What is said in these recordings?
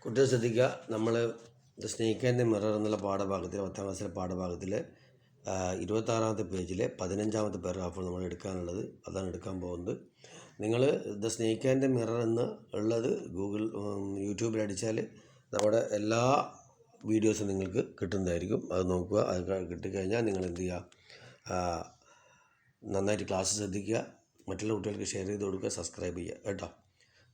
കുട്ടികൾ ശ്രദ്ധിക്കുക. നമ്മൾ the snake and the mirror എന്നുള്ള പാഠഭാഗത്തിൽ 10ാം ക്ലാസ്സിലെ പാഠഭാഗത്തിൽ 26ാമത്തെ പേജിലെ 15ാമത്തെ പാരഗ്രാഫ് നമ്മൾ എടുക്കാനുള്ളത്. അതാണ് എടുക്കാൻ പോകുന്നത്. നിങ്ങൾ the snake and the mirror എന്ന് ഉള്ളത് യൂട്യൂബിൽ അടിച്ചാൽ നമ്മുടെ എല്ലാ വീഡിയോസും നിങ്ങൾക്ക് കിട്ടുന്നതായിരിക്കും. അത് നോക്കുക. അത് കിട്ടിക്കഴിഞ്ഞാൽ നിങ്ങൾ എന്ത് ചെയ്യുക, നന്നായിട്ട് ക്ലാസ് ശ്രദ്ധിക്കുക, മറ്റുള്ള കുട്ടികൾക്ക് ഷെയർ ചെയ്ത് കൊടുക്കുക, സബ്സ്ക്രൈബ് ചെയ്യുക കേട്ടോ.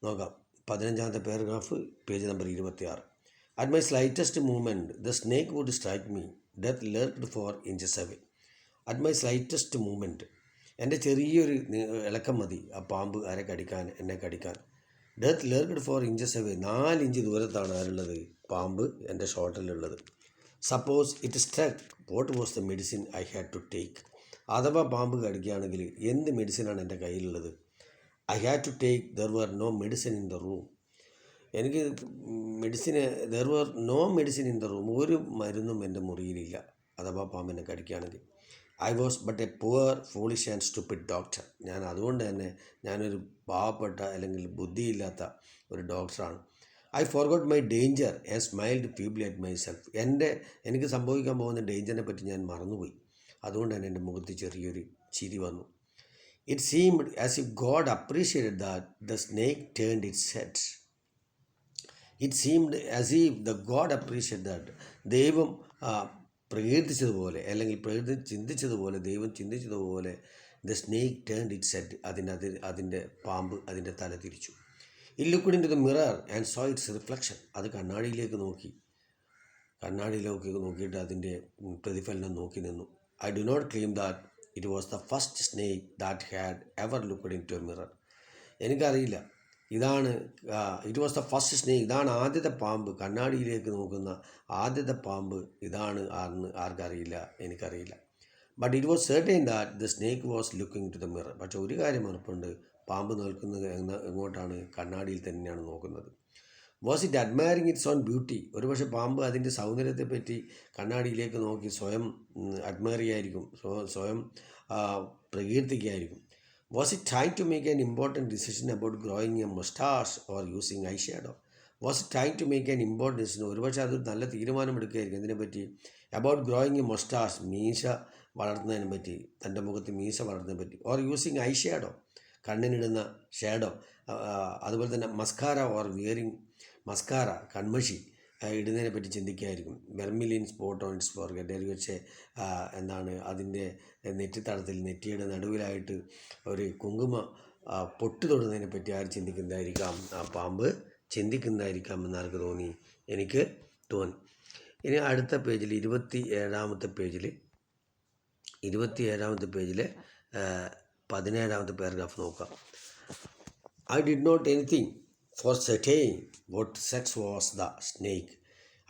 നോക്കാം. 15ാമത്തെ paragraph, page number 26. At my slightest movement, the snake would strike me. Death lurked 4 inches away. At my slightest movement, എൻ്റെ ചെറിയൊരു ഇളക്കം മതി ആ പാമ്പ് എന്നെ കടിക്കാൻ. Death lurked 4 inches away, 4 inch ദൂരത്താണ് ആരുള്ളത്? പാമ്പ് എൻ്റെ ഷോട്ടിലുള്ളത്. Suppose it struck, what was the medicine I had to take? അഥവാ പാമ്പ് കടിക്കുകയാണെങ്കിൽ എന്ത് മെഡിസിനാണ് എൻ്റെ കയ്യിലുള്ളത്? I had to take, there were no medicine in the room. എനിക്ക് there were no medicine in the room. ഒരു മരുന്നും എൻ്റെ മുറിയിലില്ല അഥവാ പാമ്പിനെ കടിക്കുകയാണെങ്കിൽ. I was but a poor foolish and stupid doctor. അതുകൊണ്ട് തന്നെ ഞാനൊരു പാവപ്പെട്ട അല്ലെങ്കിൽ ബുദ്ധിയില്ലാത്ത ഒരു ഡോക്ടറാണ്. I forgot my danger and smiled feebly at my self. എനിക്ക് സംഭവിക്കാൻ പോകുന്ന ഡേഞ്ചറിനെ പറ്റി ഞാൻ മറന്നുപോയി. അതുകൊണ്ട് തന്നെ എൻ്റെ മുഖത്ത് ചെറിയൊരു ചിരി വന്നു. It seemed as if God appreciated that the snake turned its head. It seemed as if the God appreciated that. ദൈവം പ്രകീർത്തിച്ചതുപോലെ അല്ലെങ്കിൽ ചിന്തിച്ചതുപോലെ ദൈവം ചിന്തിച്ചതുപോലെ the snake turned its head. അതിൻ്റെ പാമ്പ് അതിൻ്റെ തല തിരിച്ചു. It looked into the mirror and saw its reflection. അത് കണ്ണാടിയിലേക്ക് നോക്കിയിട്ട് അതിൻ്റെ പ്രതിഫലനം നോക്കി നിന്നു. I do not claim that it was the first snake that had ever looked into a mirror. എനിക്കറിയില്ല it was the first snake, ഇതാണ് ആദ്യത്തെ പാമ്പ്, കണ്ണാടിയിലേക്ക് നോക്കുന്ന ആദ്യത്തെ പാമ്പ് ഇതാണ് ആർക്കറിയില്ല, എനിക്കറിയില്ല. But it was certain that the snake was looking to the mirror. പക്ഷേ ഒരു കാര്യം ഉറപ്പുണ്ട്, പാമ്പ് നിൽക്കുന്നത് എങ്ങോട്ടാണ്? കണ്ണാടിയിൽ തന്നെയാണ് നോക്കുന്നത്. Was it admiring it's own beauty? ഒരുപക്ഷെ പാമ്പ് അതിൻ്റെ സൗന്ദര്യത്തെപ്പറ്റി കണ്ണാടിയിലേക്ക് നോക്കി സ്വയം അഡ്മയർ ചെയ്യായിരിക്കും, സ്വയം പ്രകീർത്തിക്കുകയായിരിക്കും. Was it trying to make an important decision about growing a moustache or using eye shadow? Was it trying to make an important decision? ഒരുപക്ഷെ അതൊരു നല്ല തീരുമാനമെടുക്കുകയായിരിക്കും. ഇതിനെപ്പറ്റി അബൌട്ട് ഗ്രോയിങ് എ മൊസ്റ്റാഷ്, മീശ വളർത്തുന്നതിനെ പറ്റി, തൻ്റെ മുഖത്ത് മീശ വളർത്തുന്നതിനെ പറ്റി. ഓർ യൂസിങ് ഐ ഷാഡോ, കണ്ണിനിടുന്ന ഷാഡോ. അതുപോലെ തന്നെ മസ്കാര ഓർ വിയറിങ് മസ്കാര, കൺമഷി ഇടുന്നതിനെ പറ്റി ചിന്തിക്കുകയായിരിക്കും. Vermilion spot on its forehead, ഒരുപക്ഷെ അതിൻ്റെ നെറ്റിയുടെ നടുവിലായിട്ട് ഒരു കുങ്കുമ പൊട്ട് തൊടുന്നതിനെ പറ്റി ചിന്തിക്കുന്നതായിരിക്കാം, ആ പാമ്പ് ചിന്തിക്കുന്നതായിരിക്കാം എന്നാർക്ക് തോന്നി? എനിക്ക് തോന്നി. ഇനി അടുത്ത പേജിൽ 27ാമത്തെ പേജിൽ 17ാമത്തെ പാരഗ്രാഫ് നോക്കാം. I did not anything for certain what sex was the snake.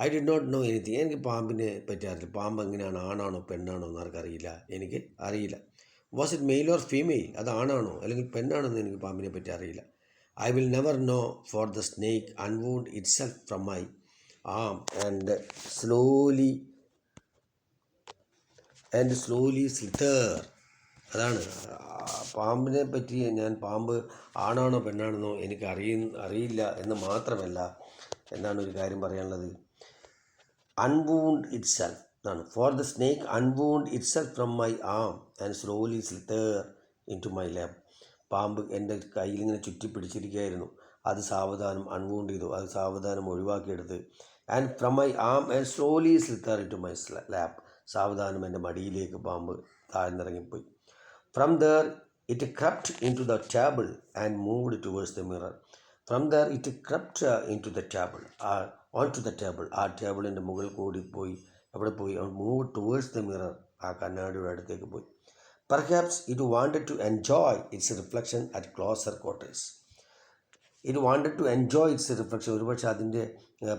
I did not know anything. എനിക്ക് പാമ്പിനെ പറ്റി അറിയില്ല. പാമ്പ് എങ്ങനെയാണ്, ആണാണോ പെണ്ണാണോ എന്ന് ആർക്കറിയില്ല, എനിക്ക് അറിയില്ല. Was it male or female? അത് ആണാണോ അല്ലെങ്കിൽ പെണ്ണാണോ എന്ന് എനിക്ക് പാമ്പിനെ പറ്റി അറിയില്ല. I will never know for the snake unwound itself from my arm and slowly slither. അതാണ് പാമ്പിനെ പറ്റി പാമ്പ് ആണാണോ പെണ്ണാണെന്നോ എനിക്ക് അറിയില്ല എന്ന് മാത്രമല്ല, എന്താണ് ഒരു കാര്യം പറയാനുള്ളത്? അൺവൂണ്ട് ഇറ്റ് സെൽഫ് എന്നാണ്. For the snake unwound itself from my arm and slowly slither into my lap. പാമ്പ് എൻ്റെ കയ്യിലിങ്ങനെ ചുറ്റിപ്പിടിച്ചിരിക്കുകയായിരുന്നു. അത് സാവധാനം അൺവൂണ്ട് ചെയ്തു, അത് സാവധാനം ഒഴിവാക്കിയെടുത്ത്. And from my arm and slowly slither into my lap, സാവധാനം എൻ്റെ മടിയിലേക്ക് പാമ്പ് താഴ്ന്നിറങ്ങിപ്പോയി. From there, it crept into the table and moved towards the mirror. From there, it crept into the table, onto the table. ആ ടേബിളിൻ്റെ മുകളിൽ കൂടി പോയി. എവിടെ പോയി? മൂവ് ടുവേഴ്സ് ദ മിറർ, ആ കണ്ണാടിയുടെ അടുത്തേക്ക് പോയി. Perhaps it wanted to enjoy its reflection at closer quarters. It wanted to enjoy its reflection. ഒരുപക്ഷെ അതിൻ്റെ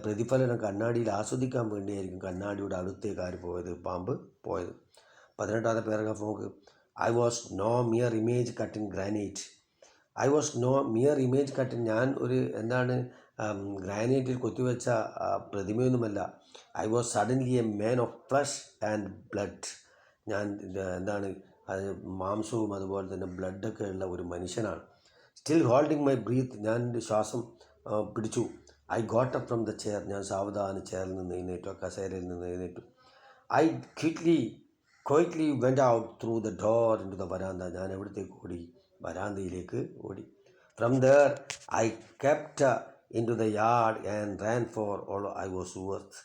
പ്രതിഫലനം കണ്ണാടിയിൽ ആസ്വദിക്കാൻ വേണ്ടിയായിരിക്കും കണ്ണാടിയുടെ അടുത്തേക്ക് പാമ്പ് പോയത്. 18ാമത്തെ പാരഗ്രാഫ് നോക്ക്. I was no mere image cut in granite. I was no mere image cut in, ഞാൻ ഒരു ഗ്രാനൈറ്റിൽ കൊത്തിവെച്ച പ്രതിമയൊന്നുമല്ല. I was suddenly a man of flesh and blood. ഞാൻ മാംസവും അതുപോലെ തന്നെ ബ്ലഡൊക്കെ ഉള്ള ഒരു മനുഷ്യനാണ്. Still holding my breath, ഞാൻ എൻ്റെ ശ്വാസം പിടിച്ചു. I got up from the chair. ഞാൻ സാവധാനം ചെയറിൽ നിന്ന് എഴുന്നേറ്റു, കസേരയിൽ നിന്ന് എഴുന്നേറ്റു. I quickly went out through the door into the veranda. ഞാൻ എവിടത്തേക്ക് ഓടി? വരാന്തയിലേക്ക് ഓടി. From there I kept into the yard and ran for all I was worth.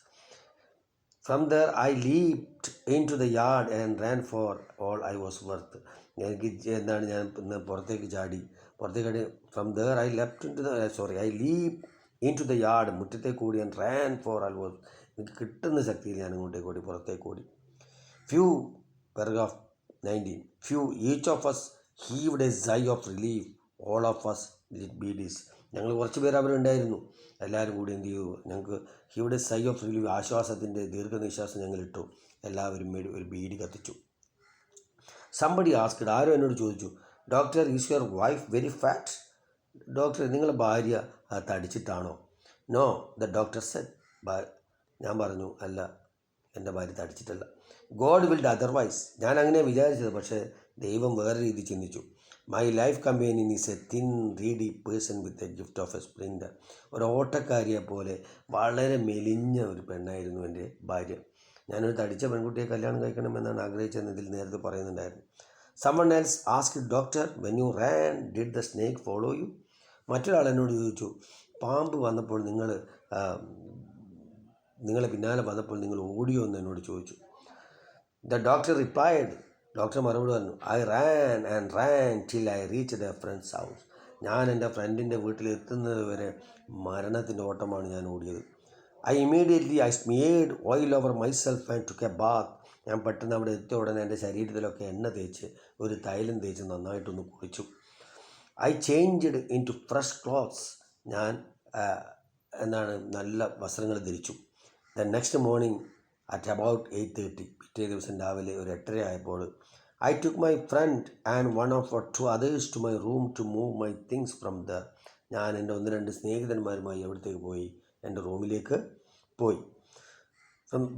From there I leaped into the yard and ran for all I was worth. എനിക്ക് ഞാൻ പുറത്തേക്ക് ചാടി. From there I leap into the yard, മുറ്റത്തേക്ക് ഓടി. And ran for all was, എനിക്ക് കിട്ടുന്ന ശക്തിയിൽ ഞാൻ അങ്ങോട്ടേക്ക് ഓടി, പുറത്തേക്ക് ഓടി. Paragraph 19. Few, each of us heaved a sigh of relief. All of us lit beads. ഞങ്ങൾ കുറച്ച് പേര് അവരുണ്ടായിരുന്നു. എല്ലാവരും കൂടി എന്ത് ചെയ്തു? ഞങ്ങൾക്ക് heaved a sigh of relief, ആശ്വാസത്തിൻ്റെ ദീർഘനിശ്വാസം ഞങ്ങളിട്ടു. എല്ലാവരും ഒരു ബീഡി കത്തിച്ചു. സംബഡി ആസ്ക്ഡ്, ആരോ എന്നോട് ചോദിച്ചു, doctor, is your wife very fat? Doctor, നിങ്ങളുടെ ഭാര്യ തടിച്ചിട്ടാണോ? No, the doctor said. ഞാൻ പറഞ്ഞു, അല്ല, എൻ്റെ ഭാര്യ തടിച്ചിട്ടല്ല. God willed otherwise. ഞാൻ അങ്ങനെ വിചാരിച്ചത്, പക്ഷേ ദൈവം വേറെ രീതി ചിന്തിച്ചു. My life companion is a thin reedy person with a gift of a sprinter. ഒരു ഓട്ടക്കാരിയെ പോലെ വളരെ മെലിഞ്ഞ ഒരു പെണ്ണായിരുന്നു എൻ്റെ ഭാര്യ. ഞാനൊരു തടിച്ച പെൺകുട്ടിയെ കല്യാണം കഴിക്കണമെന്നാണ് ആഗ്രഹിച്ചതെന്ന് ഇതിൽ നേരത്തെ പറയുന്നുണ്ടായിരുന്നു. Someone else asked, doctor, when you ran did the snake follow you? മറ്റൊരാൾ എന്നോട് ചോദിച്ചു, പാമ്പ് വന്നപ്പോൾ നിങ്ങളെ പിന്നാലെ വന്നപ്പോൾ നിങ്ങൾ ഓടിയോ എന്ന് എന്നോട് ചോദിച്ചു. The doctor replied. ഡോക്ടർ മറുപടി പറഞ്ഞു, I ran till I reach the friend's house. ഞാൻ എൻ്റെ ഫ്രണ്ടിൻ്റെ വീട്ടിലെത്തുന്നത് വരെ മരണത്തിൻ്റെ ഓട്ടമാണ് ഞാൻ ഓടിയത്. I smeared oil over myself and took a bath. ഞാൻ പെട്ടെന്ന് അവിടെ എത്തിയ ഉടനെ എൻ്റെ ശരീരത്തിലൊക്കെ എണ്ണ തേച്ച്, ഒരു തൈലം തേച്ച് നന്നായിട്ടൊന്ന് കുളിച്ചു. I changed into fresh clothes. ഞാൻ നല്ല വസ്ത്രങ്ങൾ ധരിച്ചു. The next morning at about 8:30, പിറ്റേ ദിവസം രാവിലെ ഒരു 8:30 ആയപ്പോൾ, I took my friend and one of two others to my room to move my things from there. ഞാൻ എൻ്റെ 1-2 സ്നേഹിതന്മാരുമായി എവിടത്തേക്ക് പോയി? എൻ്റെ റൂമിലേക്ക് പോയി.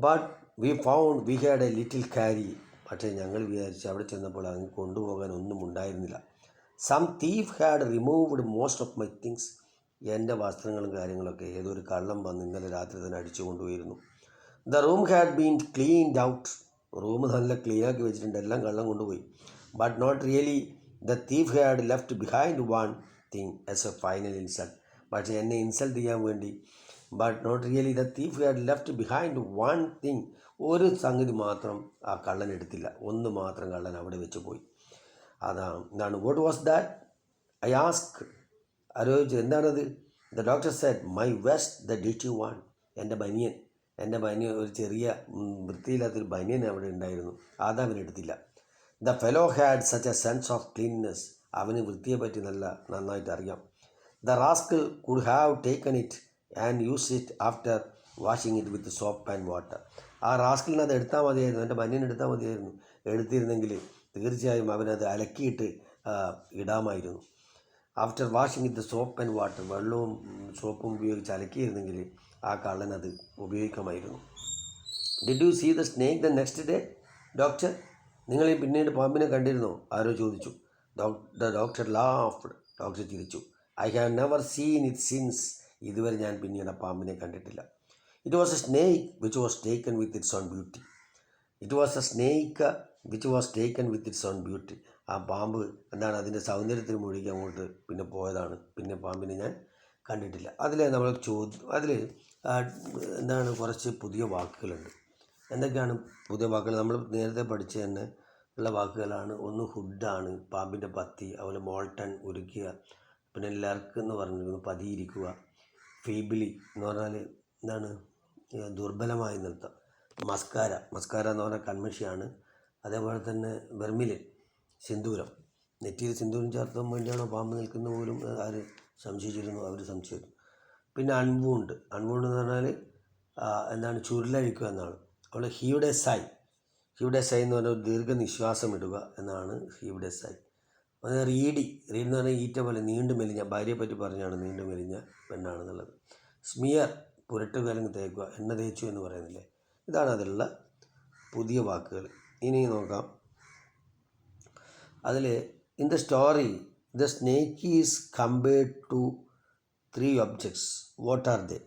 But we found we had a little carry. പക്ഷേ ഞങ്ങൾ വിചാരിച്ച് അവിടെ ചെന്നപ്പോൾ അങ്ങ് കൊണ്ടുപോകാൻ ഒന്നും ഉണ്ടായിരുന്നില്ല. Some thief had removed most of my things. എൻ്റെ വസ്ത്രങ്ങളും കാര്യങ്ങളൊക്കെ ഏതൊരു കള്ളം വന്ന് ഇന്നലെ രാത്രി തന്നെ അടിച്ചു കൊണ്ടുപോയിരുന്നു. The room had been cleaned out. Room നല്ല ക്ലീനാക്കി വെച്ചിട്ടുണ്ട്, എല്ലാം കള്ളം കൊണ്ടുപോയി. But not really. The thief had left behind one thing as a final insult. പക്ഷേ എന്നെ ഇൻസൾട്ട് ചെയ്യാൻ വേണ്ടി, but not really, the thief had left behind one thing. ഒരു സംഗതി മാത്രം ആ കള്ളൻ എടുത്തില്ല, ഒന്ന് മാത്രം കള്ളൻ അവിടെ വെച്ച് പോയി. എന്താണ്? What was that? I ask. ആലോചിച്ചു, എന്താണത്? The doctor said, my vest, the ഡിറ്റി വൺ. എൻ്റെ ബനിയൻ ഒരു ചെറിയ വൃത്തിയില്ലാത്തൊരു ബനിയൻ അവിടെ ഉണ്ടായിരുന്നു, അതവനെടുത്തില്ല. The fellow had such a sense of cleanness. അവന് വൃത്തിയെപ്പറ്റി നന്നായിട്ട് അറിയാം. The rascal could have taken it and use it after washing it with soap and water. ആ റാസ്കിളിന് അത് എടുത്താൽ മതിയായിരുന്നു, എൻ്റെ ബനിയൻ എടുത്താൽ മതിയായിരുന്നു. എടുത്തിരുന്നെങ്കിൽ തീർച്ചയായും അവനത് അലക്കിയിട്ട് ഇടാമായിരുന്നു. After washing with soap and water, വെള്ളവും സോപ്പും ഉപയോഗിച്ച് അലക്കിയിരുന്നെങ്കിൽ ആ കള്ളനത് ഉപയോഗിക്കാമായിരുന്നു. Did you see the snake the next day, doctor? നിങ്ങൾ പിന്നീട് പാമ്പിനെ കണ്ടിരുന്നോ? ആരോ ചോദിച്ചു. The doctor laughed. ഡോക്ടർ ചിരിച്ചു. I have never seen it since. ഇതുവരെ ഞാൻ പിന്നീട് ആ പാമ്പിനെ കണ്ടിട്ടില്ല. It was a snake which was taken with its own beauty. ആ പാമ്പ് അതിൻ്റെ സൗന്ദര്യത്തിന് മുഴുകി അങ്ങോട്ട് പിന്നെ പോയതാണ്. പിന്നെ പാമ്പിനെ ഞാൻ കണ്ടിട്ടില്ല. അതിൽ കുറച്ച് പുതിയ വാക്കുകളുണ്ട്. എന്തൊക്കെയാണ് പുതിയ വാക്കുകൾ? നമ്മൾ നേരത്തെ പഠിച്ച തന്നെ ഉള്ള വാക്കുകളാണ്. ഒന്ന് ഹുഡാണ്, പാമ്പിൻ്റെ പത്തി. അതുപോലെ മോൾട്ടൺ, ഉരുക്കുക. പിന്നെ ലർക്ക് എന്ന് പറഞ്ഞിരിക്കുന്നു, പതിയിരിക്കുക. ഫീബിളി എന്ന് പറഞ്ഞാൽ ദുർബലമായി നിർത്താം. മസ്കാര എന്ന് പറഞ്ഞാൽ കൺമഷിയാണ്. അതേപോലെ തന്നെ വെർമിലിൻ, സിന്ദൂരം. നെറ്റിയിൽ സിന്ദൂരം ചേർത്താൻ വേണ്ടിയാണോ പാമ്പ് നിൽക്കുന്നത് പോലും അവർ സംശയിച്ചിരുന്നു. പിന്നെ അൺവൂണ്ട് എന്ന് പറഞ്ഞാൽ ചുരുളഴിക്കുക എന്നാണ്. അവിടെ ഹീവ്ഡ് എ സൈ എന്ന് പറഞ്ഞാൽ ദീർഘനിശ്വാസം ഇടുക എന്നാണ് ഹീവ്ഡ് എ സൈ. അത് റീഡ് എന്ന് പറഞ്ഞാൽ ഈറ്റ പോലെ നീണ്ടു മെലിഞ്ഞ, ഭാര്യയെ പറ്റി പറഞ്ഞാണ് നീണ്ടു മെലിഞ്ഞ പെണ്ണാണെന്നുള്ളത്. സ്മിയർ, പുരട്ടുക അല്ലെങ്കിൽ തേക്കുക, എണ്ണ തേച്ചു എന്ന് പറയുന്നില്ലേ. ഇതാണ് അതിലുള്ള പുതിയ വാക്കുകൾ. ഇനി നോക്കാം. അതിൽ in the story the snake is compared to 3 objects. What are they?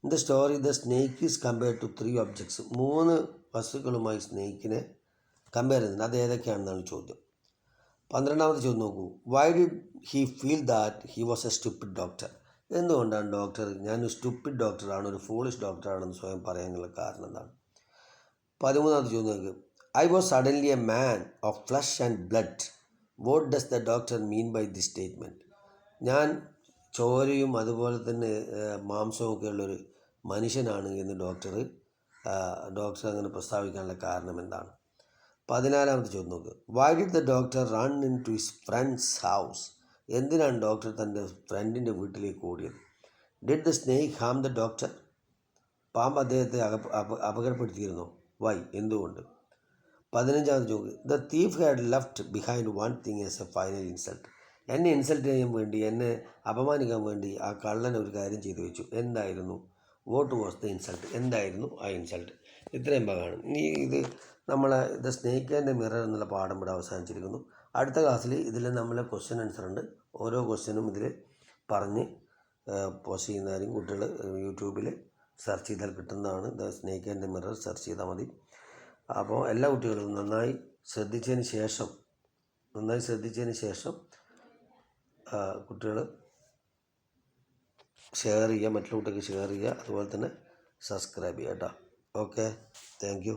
In the story, the snake is compared to 3 objects. 3 വസ്തുക്കളുമായി സ്നേക്കിനെ compare ചെയ്യുന്നുണ്ട്. അത് ഏതൊക്കെയാണെന്നാണ് ചോദ്യം. 12ാമത്തെ ചോദ്യം നോക്കൂ. Why did he feel that he was A stupid doctor? എന്തുകൊണ്ടാണ് doctor ഞാനൊരു stupid ഡോക്ടറാണ്, ഒരു foolish ഡോക്ടറാണെന്ന് സ്വയം പറയാനുള്ള കാരണം എന്താണ്? 13ാമത്തെ ചോദ്യം നോക്കുക. I was suddenly a man of flesh and blood. What does the doctor mean by this statement? ഞാൻ ചോരയും അതുപോലെ തന്നെ മാംസവും ഒക്കെ ഉള്ളൊരു മനുഷ്യനാണ് എന്ന് ഡോക്ടർ അങ്ങനെ പ്രസ്താവിക്കാനുള്ള കാരണം എന്താണ്? 14ാമത്തെ ചോദ്യം നോക്കുക. Why did the doctor run into his friend's house? എന്തിനാണ് ഡോക്ടർ തൻ്റെ ഫ്രണ്ടിൻ്റെ വീട്ടിലേക്ക് ഓടിയത്? Did the snake harm the doctor? പാമ്പ് അദ്ദേഹത്തെ അപകടപ്പെടുത്തിയിരുന്നോ? വൈ? എന്തുകൊണ്ട്? 15ാമത്തെ ചോദ്യം. The thief had left behind one thing as a final insult. എന്നെ ഇൻസൾട്ട് ചെയ്യാൻ വേണ്ടി, എന്നെ അപമാനിക്കാൻ വേണ്ടി ആ കള്ളൻ ഒരു കാര്യം ചെയ്തു വെച്ചു. എന്തായിരുന്നു? What was the insult? എന്തായിരുന്നു ആ ഇൻസൾട്ട്? ഇത്രയും ഭാഗമാണ്. ഇനി ഇത് നമ്മളെ ദ സ്നേക്ക് ആൻഡ് മിറർ എന്നുള്ള പാഠം ഇവിടെ അവസാനിച്ചിരിക്കുന്നു. അടുത്ത ക്ലാസ്സിൽ ഇതിൽ നമ്മളെ ക്വസ്റ്റ്യൻ ആൻസർ ഉണ്ട്. ഓരോ ക്വസ്റ്റ്യനും ഇതിൽ പറഞ്ഞ് പോസ്റ്റ് ചെയ്യുന്നതായിരിക്കും. കുട്ടികൾ യൂട്യൂബിൽ സെർച്ച് ചെയ്താൽ കിട്ടുന്നതാണ്. The snake and mirror search ചെയ്താൽ മതി. അപ്പോൾ എല്ലാ കുട്ടികളും നന്നായി ശ്രദ്ധിച്ചതിന് ശേഷം കുട്ടികൾ ഷെയർ ചെയ്യുക, മറ്റുള്ള കുട്ടികൾക്ക് ഷെയർ ചെയ്യുക, അതുപോലെ തന്നെ സബ്സ്ക്രൈബ് ചെയ്യുക കേട്ടോ. Okay, thank you.